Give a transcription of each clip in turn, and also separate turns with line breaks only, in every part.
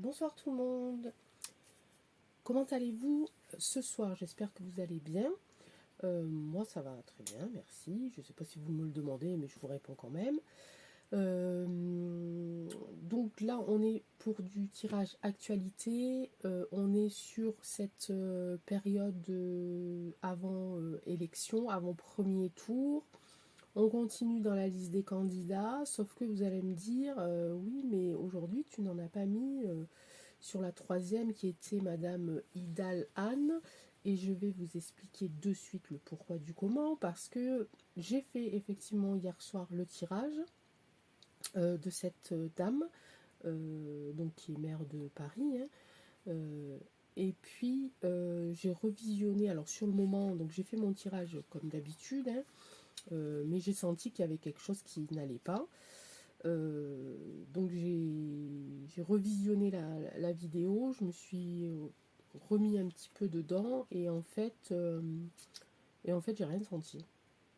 Bonsoir tout le monde. Comment allez-vous ce soir? J'espère que vous allez bien. Moi ça va très bien, merci. Je ne sais pas si vous me le demandez, mais je vous réponds quand même. Donc là on est pour du tirage actualité. On est sur cette période avant élection, avant premier tour. On continue dans la liste des candidats, sauf que vous allez me dire, oui mais aujourd'hui tu n'en as pas mis sur la troisième qui était Madame Idal Anne, et je vais vous expliquer de suite le pourquoi du comment, parce que j'ai fait effectivement hier soir le tirage de cette dame, donc qui est maire de Paris, hein, et puis j'ai revisionné, alors sur le moment, donc j'ai fait mon tirage comme d'habitude, hein, mais j'ai senti qu'il y avait quelque chose qui n'allait pas. Donc j'ai revisionné la vidéo, je me suis remis un petit peu dedans et en fait j'ai rien senti.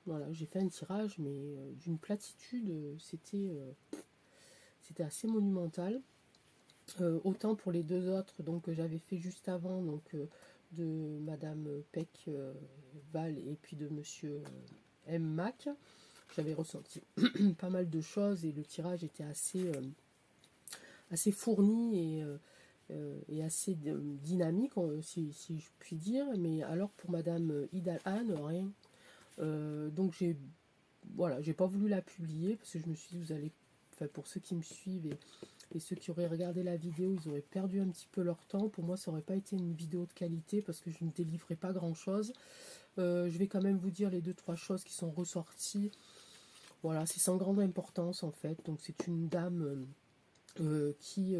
Voilà, j'ai fait un tirage mais d'une platitude, c'était assez monumental. Autant pour les deux autres donc que j'avais fait juste avant, donc de Madame Peck Val et puis de Monsieur M Mac. J'avais ressenti pas mal de choses et le tirage était assez fourni et assez dynamique, si je puis dire. Mais alors pour Madame Idal Anne, rien. Donc j'ai pas voulu la publier parce que je me suis dit, vous allez, enfin pour ceux qui me suivent et ceux qui auraient regardé la vidéo, ils auraient perdu un petit peu leur temps. Pour moi, ça aurait pas été une vidéo de qualité parce que je ne délivrais pas grand chose. Je vais quand même vous dire les deux trois choses qui sont ressorties. Voilà, c'est sans grande importance en fait. Donc c'est une dame qui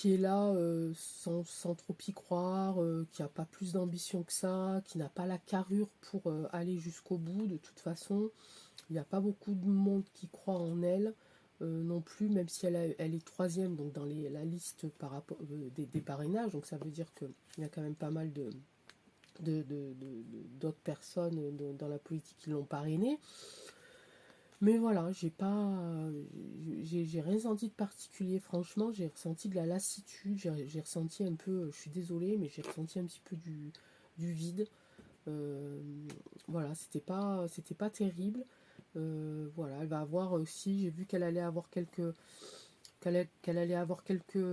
est là sans trop y croire, qui n'a pas plus d'ambition que ça, qui n'a pas la carrure pour aller jusqu'au bout. De toute façon, il n'y a pas beaucoup de monde qui croit en elle non plus, même si elle est troisième donc dans la liste par rapport, des parrainages. Donc ça veut dire qu'il y a quand même pas mal d'autres personnes dans la politique qui l'ont parrainée. Mais voilà, j'ai rien senti de particulier, franchement. J'ai ressenti de la lassitude, j'ai ressenti un peu, je suis désolée, mais j'ai ressenti un petit peu du vide. Euh, voilà, c'était pas terrible. Voilà, elle va avoir aussi, j'ai vu qu'elle allait avoir qu'elle allait avoir quelques,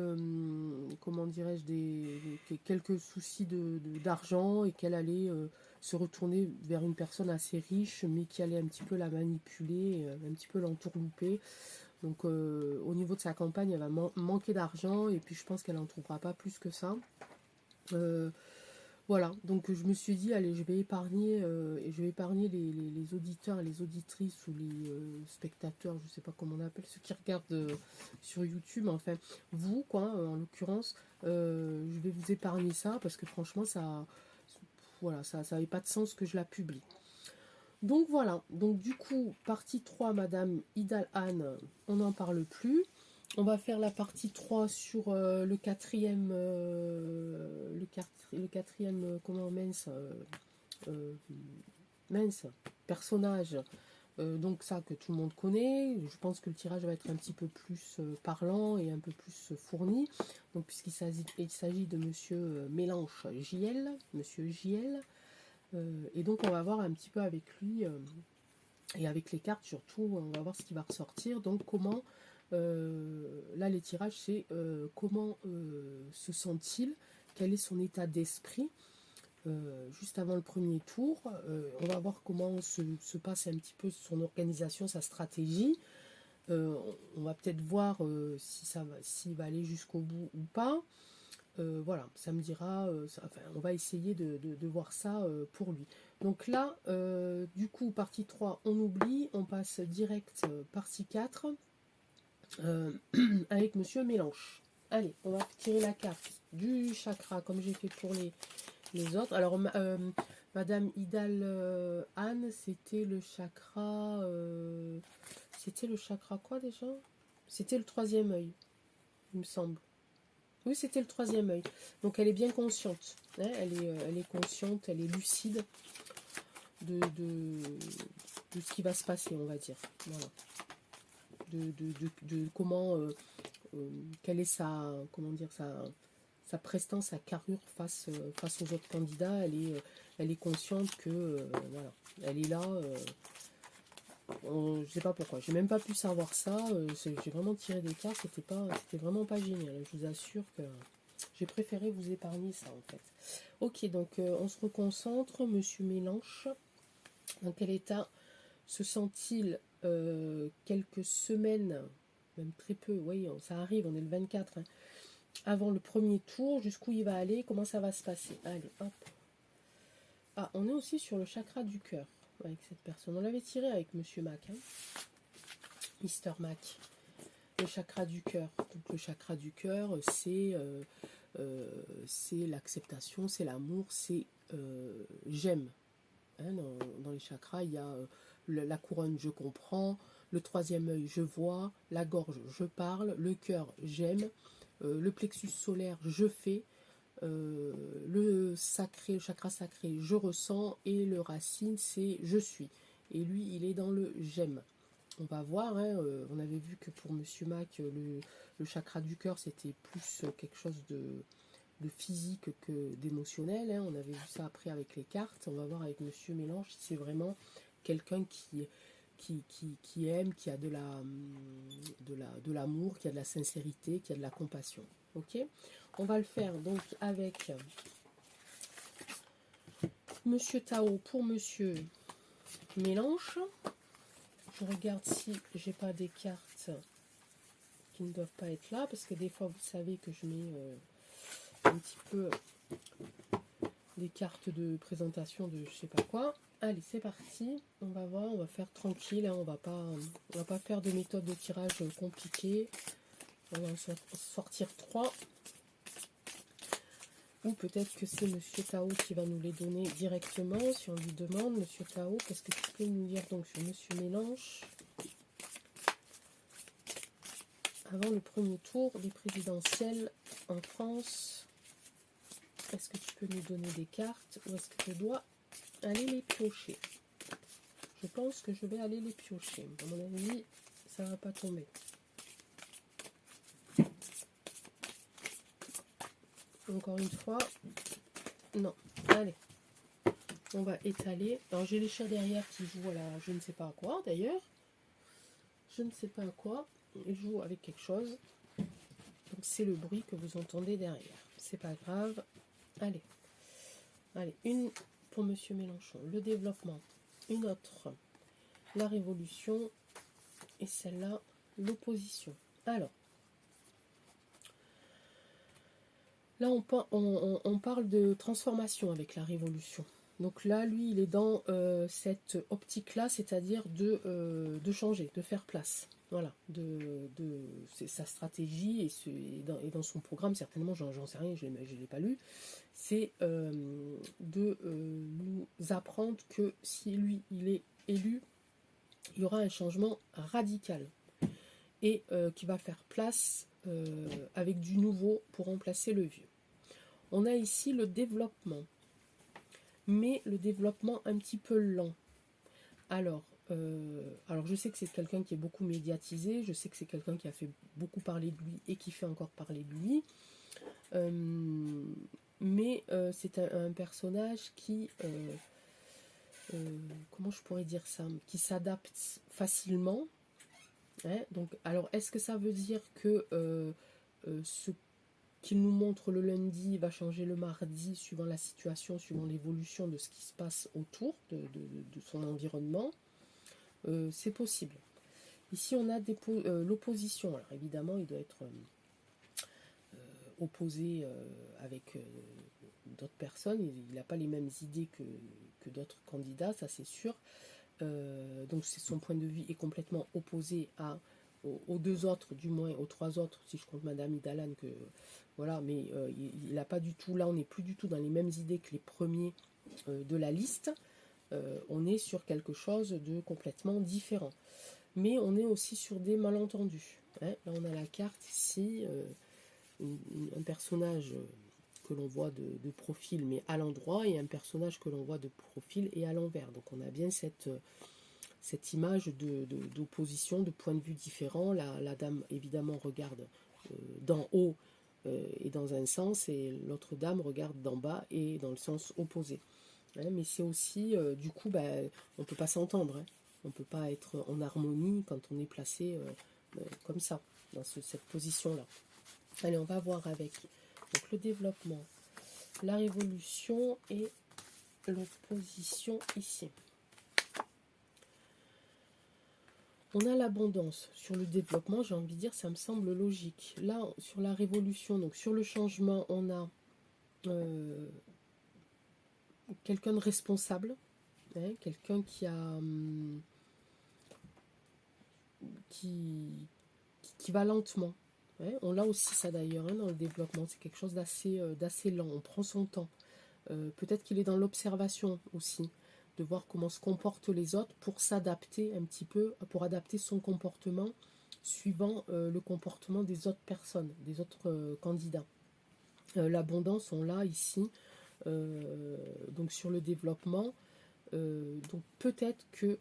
comment dirais-je, quelques soucis d'argent, et qu'elle allait se retourner vers une personne assez riche, mais qui allait un petit peu la manipuler, un petit peu l'entourlouper. Donc au niveau de sa campagne, elle va manquer d'argent, et puis je pense qu'elle n'en trouvera pas plus que ça. Euh, voilà, donc je me suis dit, allez, je vais épargner, et je vais épargner les auditeurs, les auditrices ou les spectateurs, je sais pas comment on appelle, ceux qui regardent sur YouTube, enfin, vous, quoi, en l'occurrence, je vais vous épargner ça, parce que franchement, voilà, ça n'avait pas de sens que je la publie. Donc voilà, donc du coup, partie 3 Madame Idal Anne, on n'en parle plus. On va faire la partie 3 sur le quatrième, le quatrième, comment euh, mince, personnage. Donc ça que tout le monde connaît. Je pense que le tirage va être un petit peu plus parlant et un peu plus fourni. Donc puisqu'il s'agit de Monsieur Mélanche JL, Monsieur JL. Et donc on va voir un petit peu avec lui et avec les cartes surtout, on va voir ce qui va ressortir. Donc comment, là les tirages c'est comment se sent-il, quel est son état d'esprit juste avant le premier tour. On va voir comment se passe un petit peu son organisation, sa stratégie. On va peut-être voir s'il va aller jusqu'au bout ou pas. Voilà, ça me dira, enfin, on va essayer de voir ça pour lui. Donc là, du coup, partie 3 on oublie, on passe direct partie 4 avec Monsieur Mélanche. Allez, on va tirer la carte du chakra, comme j'ai fait pour les autres. Alors, Madame Idal Anne, c'était le chakra... c'était le chakra quoi déjà? C'était le troisième œil, il me semble. Oui, c'était le troisième œil. Donc elle est bien consciente. Hein, elle est consciente, elle est lucide de ce qui va se passer, on va dire. Voilà. De comment quelle est sa, comment dire, sa prestance, sa carrure face aux autres candidats. Elle est consciente que, voilà, elle est là. Je sais pas pourquoi, j'ai même pas pu savoir ça. J'ai vraiment tiré des cartes, c'était vraiment pas génial. Je vous assure que j'ai préféré vous épargner ça en fait. Ok, donc on se reconcentre. Monsieur Mélange, dans quel état se sent-il quelques semaines, même très peu, oui, ça arrive, on est le 24, hein, avant le premier tour, jusqu'où il va aller, comment ça va se passer. Allez, hop. Ah, on est aussi sur le chakra du cœur avec cette personne. On l'avait tiré avec Monsieur Mac, hein, Mister Mac. Le chakra du cœur. Donc le chakra du cœur, c'est l'acceptation, c'est l'amour, c'est j'aime. Hein, dans les chakras, il y a la couronne, je comprends, le troisième œil, je vois, la gorge, je parle, le cœur, j'aime, le plexus solaire, je fais, le chakra sacré, je ressens, et le racine, c'est je suis. Et lui, il est dans le j'aime. On va voir, hein, on avait vu que pour Monsieur Mac, le chakra du cœur, c'était plus quelque chose de physique que d'émotionnel, hein. On avait vu ça après avec les cartes. On va voir avec Monsieur Mélange si c'est vraiment quelqu'un qui aime, qui a de l'amour, qui a de la sincérité, qui a de la compassion. Ok, on va le faire donc avec Monsieur Tao pour Monsieur Mélange. Je regarde si j'ai pas des cartes qui ne doivent pas être là, parce que des fois vous savez que je mets un petit peu des cartes de présentation de je sais pas quoi. Allez, c'est parti. On va voir, on va faire tranquille, hein, on va pas faire de méthode de tirage compliquée. On va en sortir 3. Ou peut-être que c'est Monsieur Tao qui va nous les donner directement, si on lui demande. Monsieur Tao, qu'est-ce que tu peux nous dire donc sur Monsieur Mélange avant le premier tour des présidentielles en France? Est-ce que tu peux nous donner des cartes ou est-ce que je dois aller les piocher? Je pense que je vais aller les piocher. À mon avis, ça va pas tomber. Encore une fois, non. Allez, on va étaler. Alors j'ai les chats derrière qui jouent à la je ne sais pas à quoi d'ailleurs. Je ne sais pas à quoi. Ils jouent avec quelque chose. Donc c'est le bruit que vous entendez derrière. C'est pas grave. Allez. Allez, une pour Monsieur Mélenchon. Le développement. Une autre. La révolution. Et celle-là, l'opposition. Alors. Là, on parle de transformation avec la révolution. Donc là, lui, il est dans cette optique-là, c'est-à-dire de changer, de faire place. Voilà, c'est sa stratégie et dans son programme, certainement, j'en sais rien, je ne l'ai pas lu, c'est de nous apprendre que si lui, il est élu, il y aura un changement radical et qui va faire place avec du nouveau pour remplacer le vieux. On a ici le développement, mais le développement un petit peu lent. Alors je sais que c'est quelqu'un qui est beaucoup médiatisé, je sais que c'est quelqu'un qui a fait beaucoup parler de lui et qui fait encore parler de lui, mais c'est un personnage qui, comment je pourrais dire ça, qui s'adapte facilement. Hein, donc, alors, est-ce que ça veut dire que ce qu'il nous montre le lundi va changer le mardi, suivant la situation, suivant l'évolution de ce qui se passe autour de son environnement? C'est possible. Ici, on a l'opposition. Alors, évidemment, il doit être opposé avec d'autres personnes. Il n'a pas les mêmes idées que d'autres candidats, ça c'est sûr. Donc, son point de vue est complètement opposé aux deux autres, du moins aux trois autres, si je compte Madame Idalan, que voilà, mais il n'a pas du tout, là on n'est plus du tout dans les mêmes idées que les premiers de la liste. On est sur quelque chose de complètement différent. Mais on est aussi sur des malentendus. Hein. Là on a la carte ici, un personnage que l'on voit de profil mais à l'endroit, et un personnage que l'on voit de profil et à l'envers. Donc on a bien cette image d'opposition, de points de vue différents. La dame, évidemment, regarde d'en haut et dans un sens, et l'autre dame regarde d'en bas et dans le sens opposé. Hein, mais c'est aussi, du coup, on ne peut pas s'entendre. Hein. On ne peut pas être en harmonie quand on est placé comme ça, dans cette position-là. Allez, on va voir avec donc, le développement, la révolution et l'opposition ici. On a l'abondance. Sur le développement, j'ai envie de dire, ça me semble logique. Là, sur la révolution, donc sur le changement, on a quelqu'un de responsable, hein, quelqu'un qui a qui va lentement. Hein. On l'a aussi ça d'ailleurs hein, dans le développement. C'est quelque chose d'assez lent. On prend son temps. Peut-être qu'il est dans l'observation aussi, de voir comment se comportent les autres pour s'adapter un petit peu, pour adapter son comportement suivant le comportement des autres personnes, des autres candidats. L'abondance, on l'a ici, donc sur le développement. Donc peut-être que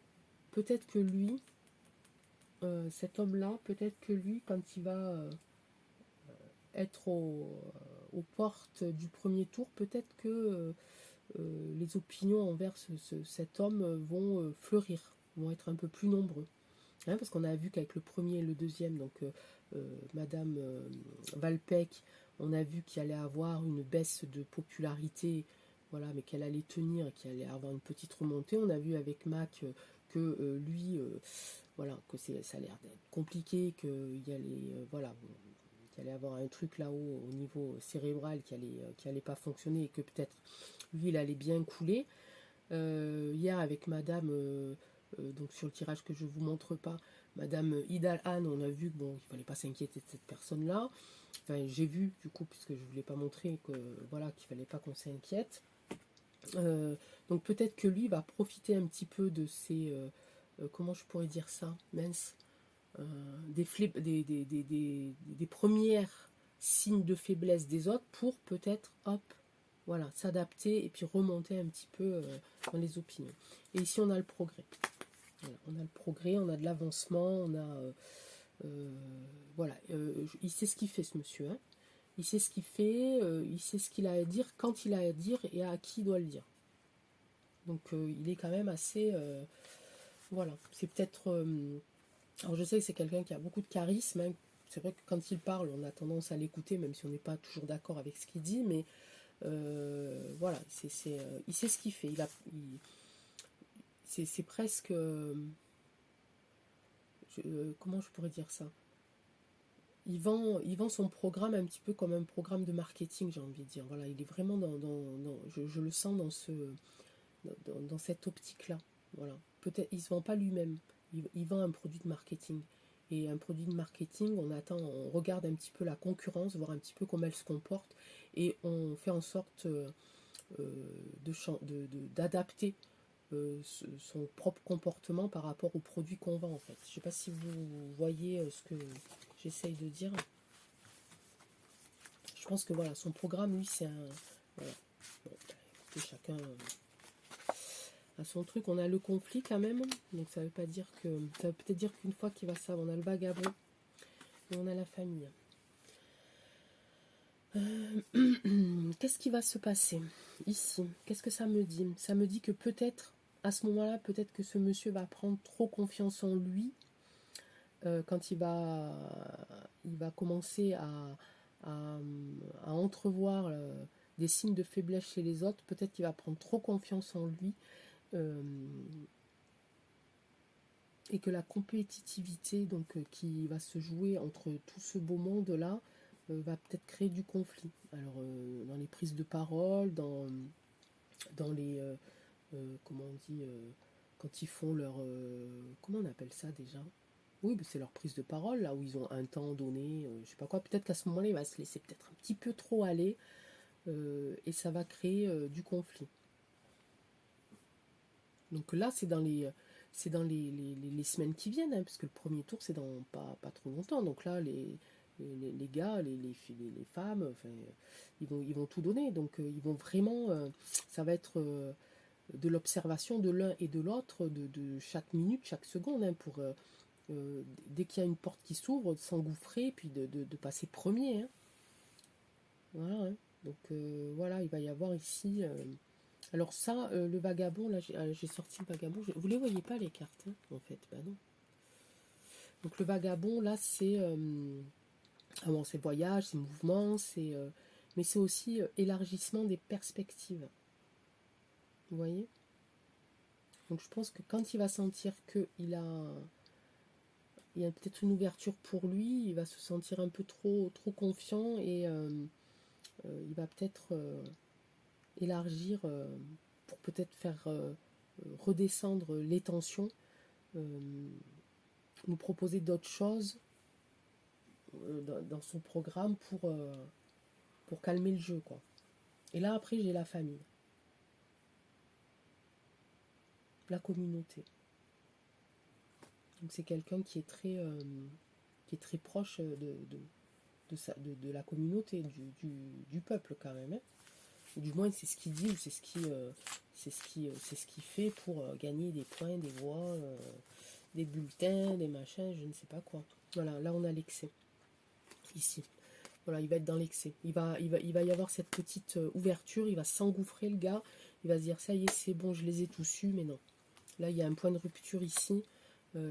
lui, cet homme-là, peut-être que lui, quand il va être aux portes du premier tour, peut-être que les opinions envers cet homme vont fleurir, vont être un peu plus nombreux. Hein, parce qu'on a vu qu'avec le premier et le deuxième, donc Madame Valpec, on a vu qu'il allait avoir une baisse de popularité, voilà, mais qu'elle allait tenir, qu'il allait avoir une petite remontée. On a vu avec Mac que lui, voilà, que ça allait être compliqué, qu'il allait, voilà, qu'il allait avoir un truc là-haut au niveau cérébral qui allait pas fonctionner et que peut-être lui il allait bien couler. Hier avec Madame, donc sur le tirage que je ne vous montre pas, Madame Idal Anne, on a vu que bon, il fallait pas s'inquiéter de cette personne-là. Enfin, j'ai vu du coup, puisque je ne voulais pas montrer que voilà qu'il fallait pas qu'on s'inquiète. Donc peut-être que lui va profiter un petit peu de ces comment je pourrais dire ça, mince, des premières signes de faiblesse des autres pour peut-être, hop, voilà, s'adapter et puis remonter un petit peu dans les opinions. Et ici, on a le progrès. Voilà, on a le progrès, on a de l'avancement, on a... voilà, il sait ce qu'il fait, ce monsieur. Hein. Il sait ce qu'il fait, il sait ce qu'il a à dire, quand il a à dire et à qui il doit le dire. Donc, il est quand même assez... voilà, c'est peut-être... alors, je sais que c'est quelqu'un qui a beaucoup de charisme. Hein. C'est vrai que quand il parle, on a tendance à l'écouter, même si on n'est pas toujours d'accord avec ce qu'il dit, mais... voilà, il sait ce qu'il fait. C'est presque... comment je pourrais dire ça, il vend son programme un petit peu comme un programme de marketing, j'ai envie de dire. Voilà, il est vraiment je le sens dans cette optique-là. Voilà. Peut-être, il ne se vend pas lui-même. Il vend un produit de marketing. Et un produit de marketing, on regarde un petit peu la concurrence, voir un petit peu comment elle se comporte, et on fait en sorte d'adapter son propre comportement par rapport aux produits qu'on vend en fait. Je ne sais pas si vous voyez ce que j'essaye de dire. Je pense que voilà, son programme, lui, c'est un... Voilà. Bon, écoutez, chacun a son truc. On a le conflit quand même, donc ça veut pas dire que... Ça veut peut-être dire qu'une fois qu'il va ça, on a le vagabond et on a la famille. Qu'est-ce qui va se passer ici? Qu'est-ce que ça me dit? Ça me dit que peut-être, à ce moment-là, peut-être que ce monsieur va prendre trop confiance en lui quand il va commencer à entrevoir des signes de faiblesse chez les autres. Peut-être qu'il va prendre trop confiance en lui et que la compétitivité donc, qui va se jouer entre tout ce beau monde-là va peut-être créer du conflit. Alors, dans les prises de parole, dans les... comment on dit quand ils font leur... comment on appelle ça déjà? Oui, c'est leur prise de parole, là où ils ont un temps donné, je sais pas quoi. Peut-être qu'à ce moment-là, il va se laisser peut-être un petit peu trop aller et ça va créer du conflit. Donc là, c'est dans les semaines qui viennent, hein, parce que le premier tour, c'est dans pas trop longtemps. Donc là, les gars, les femmes, enfin, ils vont tout donner. Donc ils vont vraiment... ça va être... de l'observation de l'un et de l'autre, de chaque minute, chaque seconde, hein, pour dès qu'il y a une porte qui s'ouvre, de s'engouffrer, puis de passer premier. Hein. Voilà. Hein. Donc voilà, il va y avoir ici. Alors ça, le vagabond, là j'ai sorti le vagabond. Vous les voyez pas les cartes, hein, en fait, bah non. Donc le vagabond, là c'est bon, c'est voyage, c'est mouvement, mais c'est aussi élargissement des perspectives. Vous voyez? Donc je pense que quand il va sentir qu'il il y a peut-être une ouverture pour lui, il va se sentir un peu trop confiant et il va peut-être élargir pour peut-être faire redescendre les tensions, nous proposer d'autres choses dans son programme pour calmer le jeu, quoi. Et là après j'ai la famille, la communauté. Donc c'est quelqu'un qui est très proche de la communauté, du peuple quand même. Hein. Du moins c'est ce qu'il dit ou c'est ce qu'il fait pour gagner des points, des voix, des bulletins, des machins, je ne sais pas quoi. Voilà, là on a l'excès. Ici. Voilà, il va être dans l'excès. Il va y avoir cette petite ouverture, il va s'engouffrer le gars, il va se dire ça y est, c'est bon, je les ai tous eus, mais non. Là il y a un point de rupture ici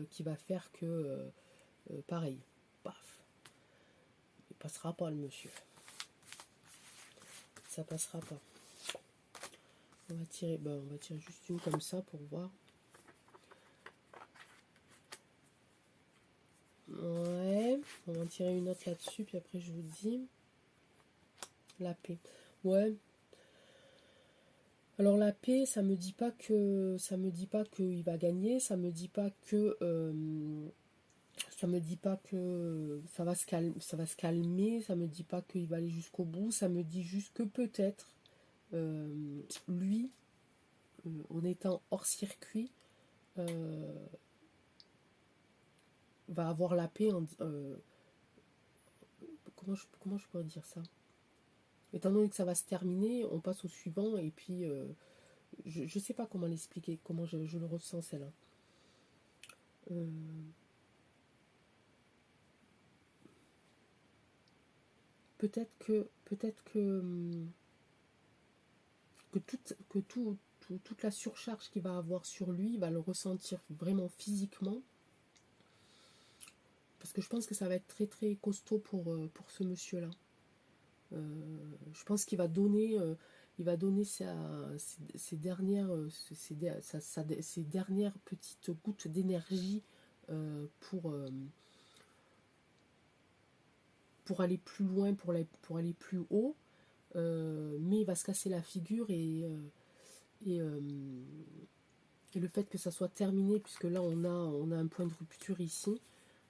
qui va faire que pareil, paf, il passera pas le monsieur. Ça passera pas. On va tirer juste une comme ça pour voir. Ouais, on va en tirer une autre là-dessus, puis après je vous dis. La paix. Ouais. Alors la paix, ça me dit pas qu'il va gagner, ça me dit pas que ça va se calmer, ça me dit pas qu'il va aller jusqu'au bout, ça me dit juste que peut-être lui, en étant hors circuit, va avoir la paix. Comment je pourrais dire ça? Étant donné que ça va se terminer, on passe au suivant et puis je ne sais pas comment l'expliquer, comment je le ressens celle-là. Peut-être que toute la surcharge qu'il va avoir sur lui, il va le ressentir vraiment physiquement. Parce que je pense que ça va être très très costaud pour ce monsieur-là. Je pense qu'il va donner, ses dernières petites gouttes d'énergie pour aller plus loin, pour aller plus haut. Mais il va se casser la figure et le fait que ça soit terminé, puisque là on a un point de rupture ici,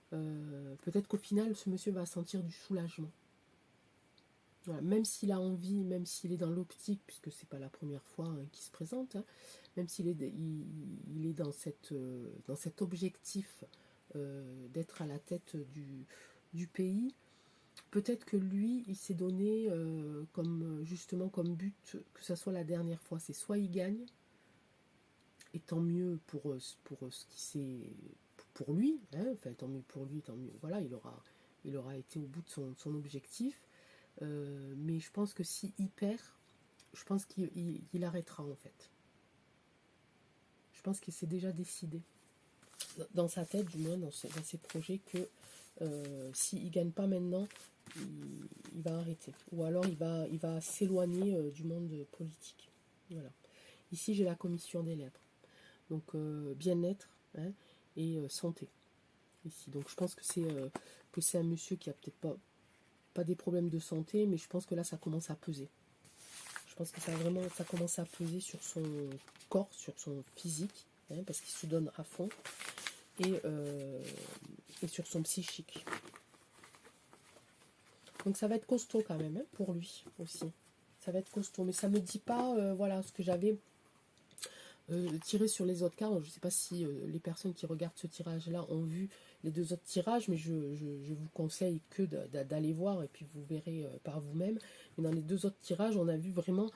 peut-être qu'au final ce monsieur va sentir du soulagement. Voilà, même s'il a envie, même s'il est dans l'optique, puisque c'est pas la première fois qu'il se présente, hein, même s'il est, il est dans cet objectif d'être à la tête du pays, peut-être que lui, il s'est donné justement comme but que ça soit la dernière fois. C'est soit il gagne, et tant mieux pour ce qui c'est pour lui, hein, enfin tant mieux pour lui, tant mieux. Voilà, il aura été au bout de son objectif. Mais je pense que si il perd, je pense qu'il arrêtera en fait. Je pense que c'est déjà décidé dans sa tête, du moins dans ses projets, que s'il ne gagne pas maintenant, il va arrêter. Ou alors il va s'éloigner du monde politique. Voilà. Ici j'ai la commission des lettres. Donc bien-être, hein, et santé. Ici. Donc je pense que c'est un monsieur qui a peut-être pas des problèmes de santé, mais je pense que là ça commence à peser. Je pense que ça commence à peser sur son corps, sur son physique, hein, parce qu'il se donne à fond, et sur son psychique. Donc ça va être costaud quand même, hein, pour lui aussi. Ça va être costaud, mais ça me dit pas, voilà, ce que j'avais tiré sur les autres cartes. Je ne sais pas si les personnes qui regardent ce tirage-là ont vu les deux autres tirages, mais je vous conseille que d'aller voir, et puis vous verrez par vous-même. Mais dans les deux autres tirages, on a vu vraiment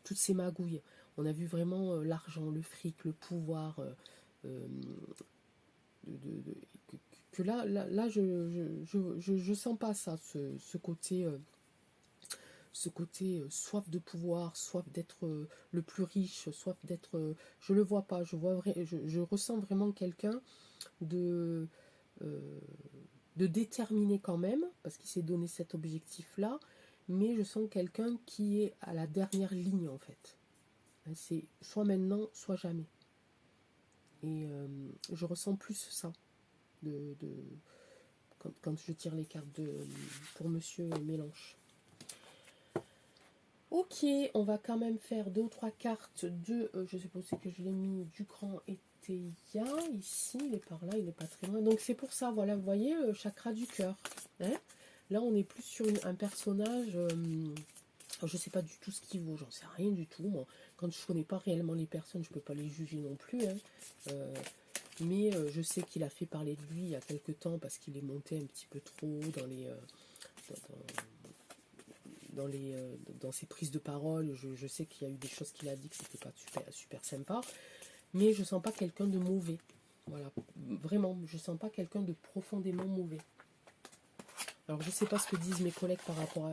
toutes ces magouilles. On a vu vraiment l'argent, le fric, le pouvoir. Euh, que là je sens pas ça, ce côté soif de pouvoir, soif d'être le plus riche, soif d'être... je le vois pas, je ressens vraiment quelqu'un de, euh, de déterminé quand même, parce qu'il s'est donné cet objectif-là, mais je sens quelqu'un qui est à la dernière ligne en fait. C'est soit maintenant, soit jamais. Et je ressens plus ça de quand je tire les cartes pour Monsieur Mélange. Ok, on va quand même faire 2 ou 3 cartes de, je sais pas où c'est que je l'ai mis, du cran et Théia, ici, il est par là, il est pas très loin. Donc c'est pour ça, voilà, vous voyez, chakra du cœur. Hein, là, on est plus sur un personnage, je sais pas du tout ce qu'il vaut, j'en sais rien du tout. Moi, quand je connais pas réellement les personnes, je peux pas les juger non plus. Hein. Mais je sais qu'il a fait parler de lui il y a quelque temps parce qu'il est monté un petit peu trop haut dans les... dans ses prises de parole. Je sais qu'il y a eu des choses qu'il a dit que c'était pas super sympa, mais je sens pas quelqu'un de mauvais. Voilà, vraiment, je sens pas quelqu'un de profondément mauvais. Alors je sais pas ce que disent mes collègues par rapport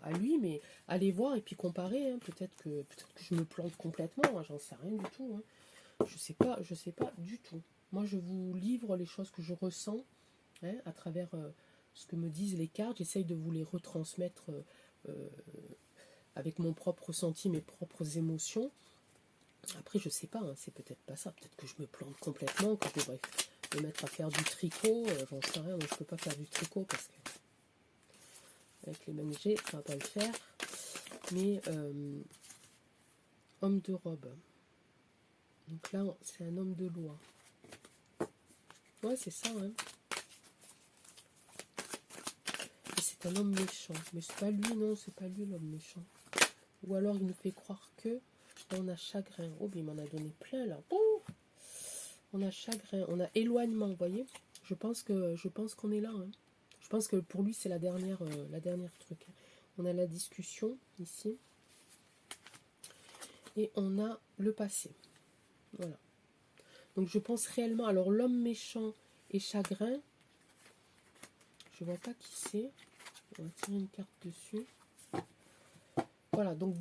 à lui, mais allez voir et puis comparer. Hein. Peut-être que je me plante complètement, hein, j'en sais rien du tout. Hein. Je sais pas du tout. Moi je vous livre les choses que je ressens, hein, à travers ce que me disent les cartes. J'essaye de vous les retransmettre avec mon propre ressenti, mes propres émotions. Après, je sais pas, hein, c'est peut-être pas ça. Peut-être que je me plante complètement, que je devrais me mettre à faire du tricot. J'en sais rien, donc je peux pas faire du tricot parce que avec les mains que j'ai, ça va pas le faire. Mais homme de robe. Donc là, c'est un homme de loi. Ouais, c'est ça, hein. Et c'est un homme méchant. Mais c'est pas lui, non, c'est pas lui l'homme méchant. Ou alors il nous fait croire que on a chagrin. Oh, mais il m'en a donné plein là. Oh, on a chagrin, on a éloignement, vous voyez. Je pense qu'on est là. Hein. Je pense que pour lui, c'est la dernière truc. On a la discussion ici. Et on a le passé. Voilà. Donc je pense réellement... Alors l'homme méchant et chagrin. Je vois pas qui c'est. On va tirer une carte dessus. Voilà, donc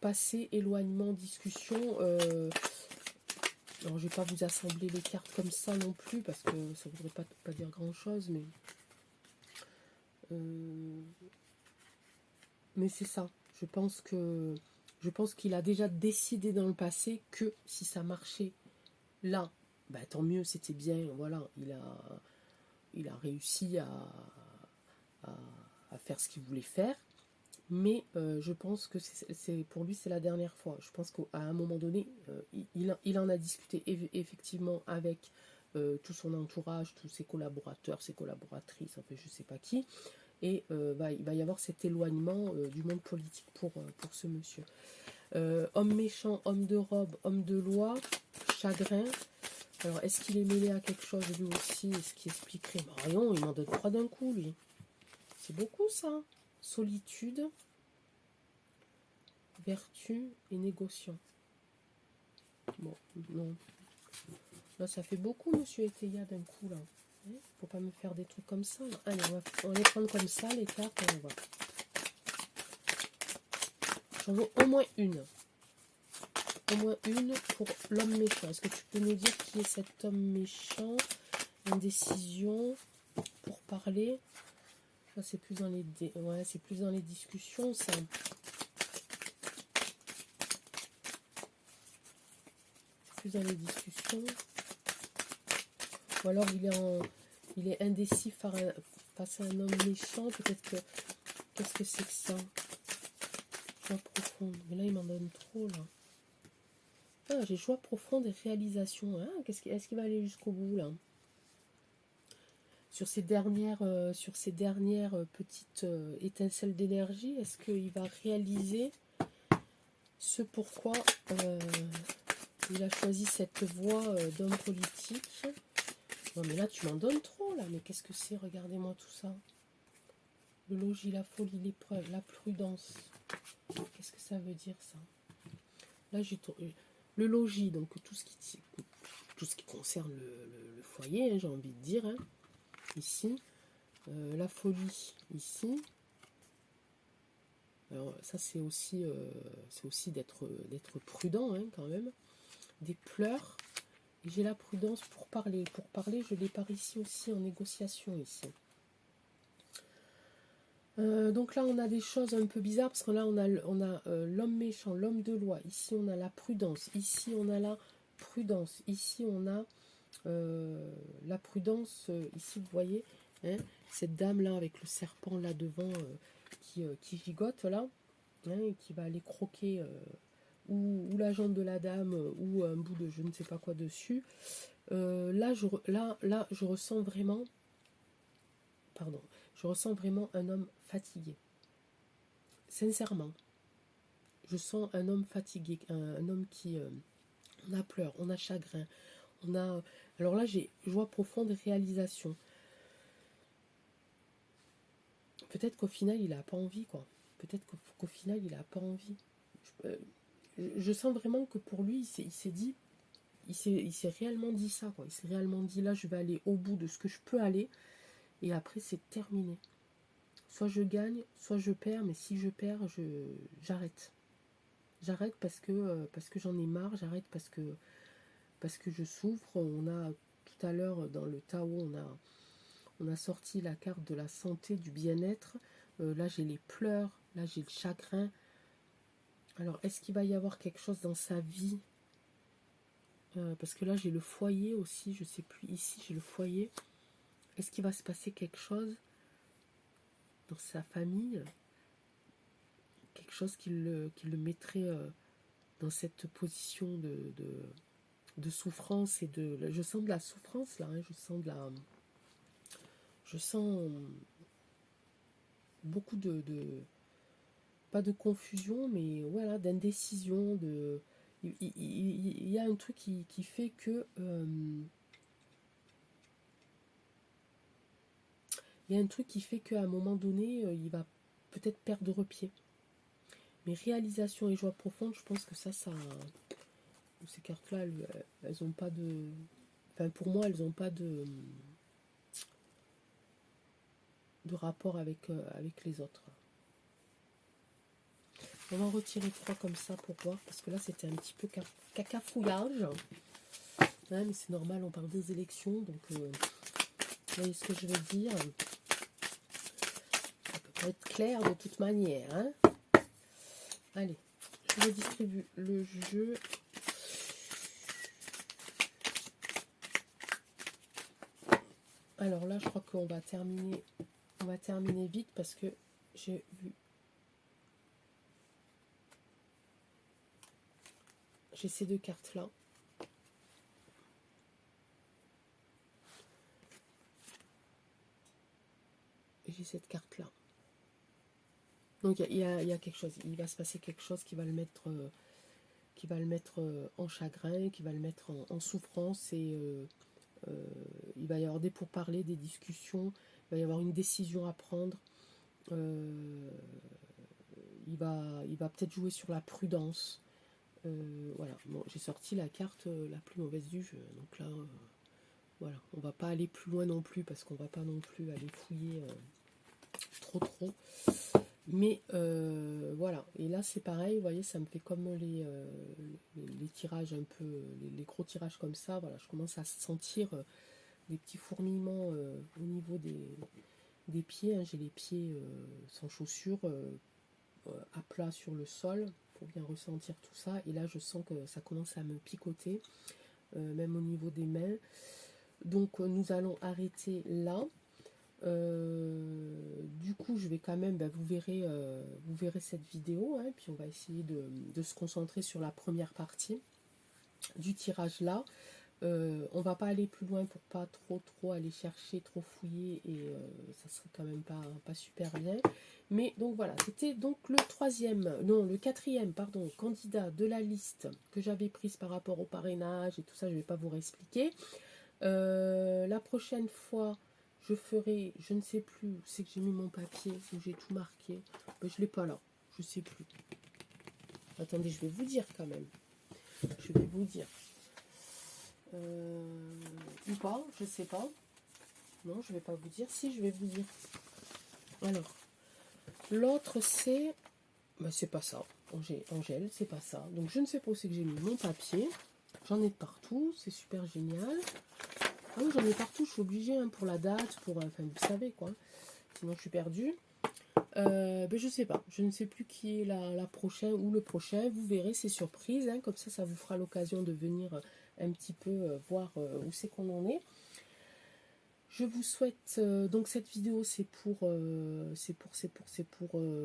passé, éloignement, discussion. Alors je vais pas vous assembler les cartes comme ça non plus, parce que ça ne voudrait pas dire grand chose, mais c'est ça. Je pense qu'il a déjà décidé dans le passé que si ça marchait là, bah, tant mieux, c'était bien, voilà, il a réussi à faire ce qu'il voulait faire. Mais je pense que pour lui, c'est la dernière fois. Je pense qu'à un moment donné, il en a discuté effectivement avec tout son entourage, tous ses collaborateurs, ses collaboratrices, enfin je ne sais pas qui. Et il va y avoir cet éloignement du monde politique pour ce monsieur. Homme méchant, homme de robe, homme de loi, chagrin. Alors, est-ce qu'il est mêlé à quelque chose lui aussi? Est-ce qu'il expliquerait? Marion, il m'en donne 3 d'un coup, lui. C'est beaucoup, ça. Solitude, vertu et négociant. Bon, non. Là, ça fait beaucoup, monsieur Eteya, d'un coup, là. Faut pas me faire des trucs comme ça. Là. Allez, on va les prendre comme ça, les cartes, et on va. J'en veux au moins une. Au moins une pour l'homme méchant. Est-ce que tu peux nous dire qui est cet homme méchant? Indécision, pour parler. Ça, c'est plus dans les c'est plus dans les discussions, ça. C'est plus dans les discussions. Ou alors il est indécis face à un homme méchant. Peut-être que... Qu'est-ce que c'est que ça? Joie profonde. Mais là, il m'en donne trop, là. Ah, j'ai joie profonde et réalisation. Hein, est-ce qu'il va aller jusqu'au bout, là? Sur ces dernières petites étincelles d'énergie, est-ce qu'il va réaliser ce pourquoi il a choisi cette voie d'homme politique? Non mais là tu m'en donnes trop là, mais qu'est-ce que c'est? Regardez-moi tout ça. Le logis, la folie, l'épreuve, la prudence. Qu'est-ce que ça veut dire ça? Là, j'ai le logis, donc tout ce qui concerne le foyer, hein, j'ai envie de dire, hein, ici. La folie, ici. Alors, ça, c'est aussi d'être prudent, hein, quand même. Des pleurs. Et j'ai la prudence pour parler. Pour parler, je l'ai par ici aussi en négociation, ici. Donc là, on a des choses un peu bizarres, parce que là, on a l'homme méchant, l'homme de loi. Ici, on a la prudence. Ici, on a la prudence. Ici, on a la prudence. Ici, vous voyez, hein, cette dame-là, avec le serpent là devant, qui gigote, là, hein, et qui va aller croquer ou la jambe de la dame, ou un bout de je ne sais pas quoi dessus. Là, je ressens vraiment... Pardon. Je ressens vraiment un homme fatigué. Sincèrement. Je sens un homme fatigué, un homme qui... on a pleurs, on a chagrin, on a... Alors là, j'ai joie profonde et réalisation. Peut-être qu'au final, il n'a pas envie, quoi. Peut-être qu'au final, il n'a pas envie. Je sens vraiment que pour lui, il s'est dit... Il s'est réellement dit ça, quoi. Il s'est réellement dit, là, je vais aller au bout de ce que je peux aller. Et après, c'est terminé. Soit je gagne, soit je perds. Mais si je perds, j'arrête. J'arrête parce que j'en ai marre. J'arrête parce que je souffre. On a tout à l'heure dans le Tao, on a sorti la carte de la santé, du bien-être. Là, j'ai les pleurs. Là, j'ai le chagrin. Alors, est-ce qu'il va y avoir quelque chose dans sa vie? Parce que là, j'ai le foyer aussi. Je sais plus. Ici, j'ai le foyer. Est-ce qu'il va se passer quelque chose dans sa famille? Quelque chose qui le mettrait dans cette position de souffrance et de... Je sens de la souffrance là, hein, je sens beaucoup pas de confusion, mais voilà, d'indécision, il y a un truc qui fait que il y a un truc qui fait qu'à un moment donné, il va peut-être perdre pied. Mais réalisation et joie profonde, je pense que ça ces cartes-là, elles n'ont pas de... Enfin, pour moi, elles n'ont pas de rapport avec les autres. On va en retirer 3 comme ça pour voir, parce que là, c'était un petit peu cacafouillage. Hein, mais c'est normal, on parle des élections, donc vous voyez ce que je veux dire. Ça peut pas être clair de toute manière. Hein. Allez, je redistribue le jeu. Alors là, je crois qu'on va terminer. On va terminer vite parce que j'ai vu. J'ai ces 2 cartes là. Et j'ai cette carte là. Donc il y a quelque chose. Il va se passer quelque chose qui va le mettre en chagrin, qui va le mettre en souffrance, et il va y avoir des pourparlers, des discussions, il va y avoir une décision à prendre. Il va peut-être jouer sur la prudence. Voilà, bon, j'ai sorti la carte la plus mauvaise du jeu, donc là, voilà, on va pas aller plus loin non plus, parce qu'on va pas non plus aller fouiller trop. Mais voilà, et là c'est pareil, vous voyez, ça me fait comme les tirages un peu, les gros tirages comme ça, voilà, je commence à sentir des petits fourmillements au niveau des pieds, hein. J'ai les pieds sans chaussures, à plat sur le sol, pour bien ressentir tout ça, et là je sens que ça commence à me picoter, même au niveau des mains. Donc nous allons arrêter là. Du coup, je vais quand même, vous verrez cette vidéo, hein, puis on va essayer de se concentrer sur la première partie du tirage là. On va pas aller plus loin pour pas trop aller chercher, trop fouiller, et ça serait quand même pas super bien. Mais donc voilà, c'était donc le quatrième candidat de la liste que j'avais prise par rapport au parrainage et tout ça. Je vais pas vous réexpliquer. La prochaine fois, je ferai, je ne sais plus où c'est que j'ai mis mon papier, où j'ai tout marqué. Je l'ai pas là, je sais plus. Attendez, je vais vous dire quand même. Je vais vous dire. Ou pas, je sais pas. Non, je vais pas vous dire. Si, je vais vous dire. Alors, l'autre c'est... Ben, c'est pas ça. Angèle, c'est pas ça. Donc je ne sais pas où c'est que j'ai mis mon papier. J'en ai de partout, c'est super génial. Ah oui, j'en ai partout, je suis obligée hein, pour la date, pour... Enfin, vous savez quoi. Sinon, je suis perdue. Ben, je sais pas. Je ne sais plus qui est la prochaine ou le prochain. Vous verrez, c'est surprise. Hein, comme ça vous fera l'occasion de venir un petit peu voir où c'est qu'on en est. Je vous souhaite... donc, cette vidéo, c'est pour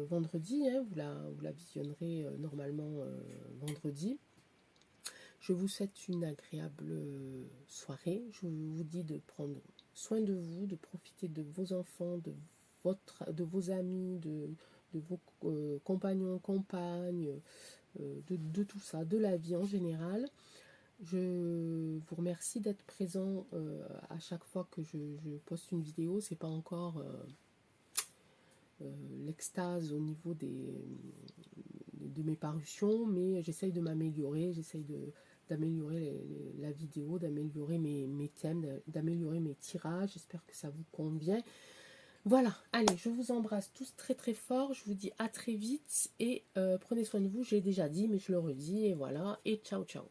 vendredi. Hein, vous la visionnerez normalement vendredi. Je vous souhaite une agréable soirée. Je vous dis de prendre soin de vous, de profiter de vos enfants, de vos amis, de vos compagnons, compagnes, de tout ça, de la vie en général. Je vous remercie d'être présent à chaque fois que je poste une vidéo. C'est pas encore l'extase au niveau de mes parutions, mais j'essaye de m'améliorer, d'améliorer la vidéo, d'améliorer mes thèmes, d'améliorer mes tirages. J'espère que ça vous convient. Voilà, allez, je vous embrasse tous très très fort. Je vous dis à très vite et prenez soin de vous. J'ai déjà dit, mais je le redis. Et voilà, et ciao ciao.